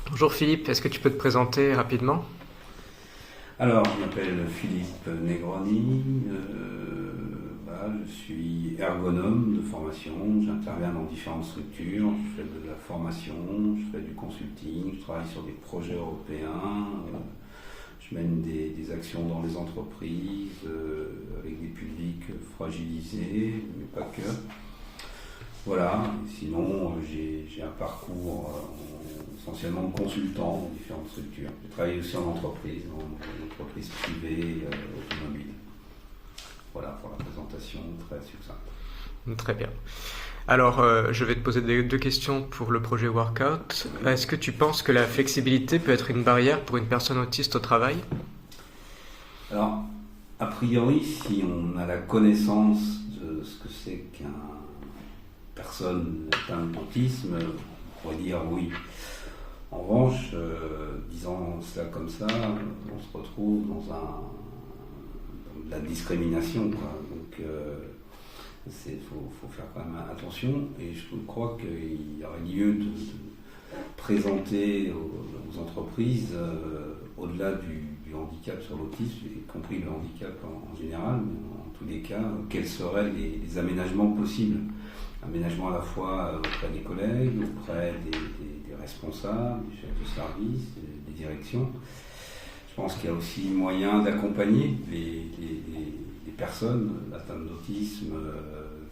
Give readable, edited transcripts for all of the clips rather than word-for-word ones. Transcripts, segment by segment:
Bonjour Philippe, est-ce que tu peux te présenter rapidement? Alors, je m'appelle Philippe Negroni, voilà, je suis ergonome de formation, j'interviens dans différentes structures, je fais de la formation, je fais du consulting, je travaille sur des projets européens, je mène des actions dans les entreprises avec des publics fragilisés, mais pas que. Voilà, sinon j'ai un parcours essentiellement de consultant dans différentes structures. J'ai travaillé aussi en entreprise, privée automobile. Voilà pour la présentation très succincte. Très bien. Alors, je vais te poser deux questions pour le projet Workout. Est-ce que tu penses que la flexibilité peut être une barrière pour une personne autiste au travail? Alors, a priori, si on a la connaissance de ce que c'est qu'une personne atteinte d'autisme, on pourrait dire oui. En revanche, disant cela comme ça, on se retrouve dans de la discrimination, quoi. Donc, faut faire quand même attention. Et je crois qu'il y aurait lieu de présenter aux entreprises, au-delà du handicap sur l'autisme, y compris le handicap en général, mais en tous les cas, quels seraient les aménagements possibles. Aménagement à la fois auprès des collègues, auprès des responsables, des chefs de service, des directions. Je pense qu'il y a aussi moyen d'accompagner les personnes atteintes d'autisme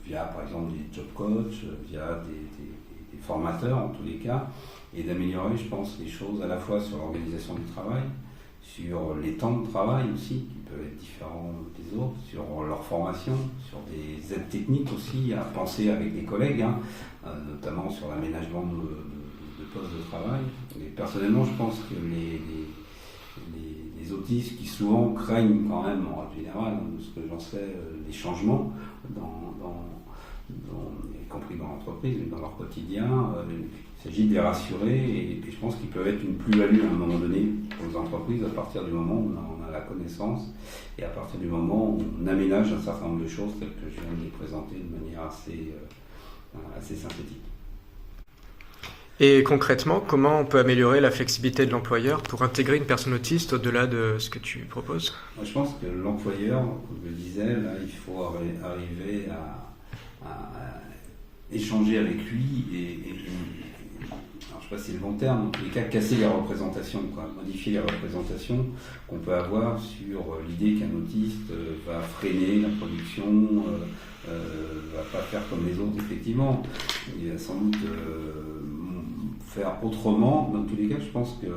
via par exemple des job coachs, via des formateurs en tous les cas, et d'améliorer, je pense, les choses à la fois sur l'organisation du travail, sur les temps de travail aussi, qui peuvent être différents des autres, sur leur formation, sur des aides techniques aussi à penser avec les collègues, notamment sur l'aménagement de postes de travail. Et personnellement, je pense que les autistes qui souvent craignent quand même, en règle générale, de ce que j'en sais, des changements, y compris dans l'entreprise, dans leur quotidien, il s'agit de les rassurer et je pense qu'ils peuvent être une plus-value à un moment donné aux entreprises à partir du moment où on a la connaissance et à partir du moment où on aménage un certain nombre de choses telles que je viens de les présenter de manière assez synthétique. Et concrètement, comment on peut améliorer la flexibilité de l'employeur pour intégrer une personne autiste au-delà de ce que tu proposes? Moi, je pense que l'employeur, comme je le disais, là, il faut arriver à échanger avec lui alors, je ne sais pas si c'est le bon terme, en tous les cas, casser les représentations, quoi, modifier les représentations qu'on peut avoir sur l'idée qu'un autiste va freiner la production, va pas faire comme les autres, effectivement. Il va sans doute faire autrement. Dans tous les cas, je pense que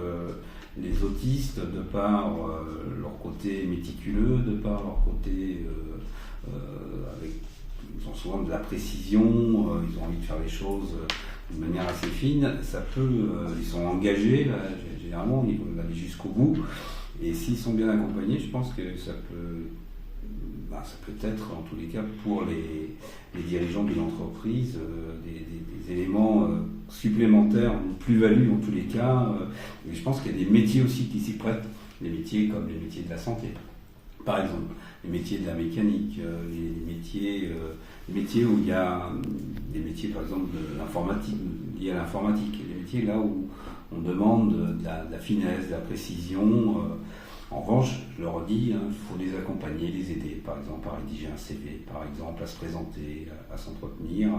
les autistes, de par leur côté méticuleux, de par leur côté ils ont souvent de la précision, ils ont envie de faire les choses de manière assez fine, ils sont engagés, là, généralement, ils veulent aller jusqu'au bout, et s'ils sont bien accompagnés, je pense que ça peut être, en tous les cas, pour les dirigeants d'une entreprise, des éléments supplémentaires, une plus-value en tous les cas, et je pense qu'il y a des métiers aussi qui s'y prêtent, des métiers comme les métiers de la santé. Par exemple, les métiers de la mécanique, les métiers où il y a des métiers par exemple de l'informatique, liés à l'informatique, les métiers là où on demande de la finesse, de la précision. En revanche, je leur dis, il faut les accompagner, les aider, par exemple à rédiger un CV, par exemple à se présenter, à s'entretenir.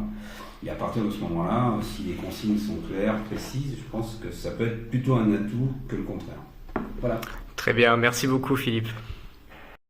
Et à partir de ce moment-là, si les consignes sont claires, précises, je pense que ça peut être plutôt un atout que le contraire. Voilà. Très bien, merci beaucoup Philippe.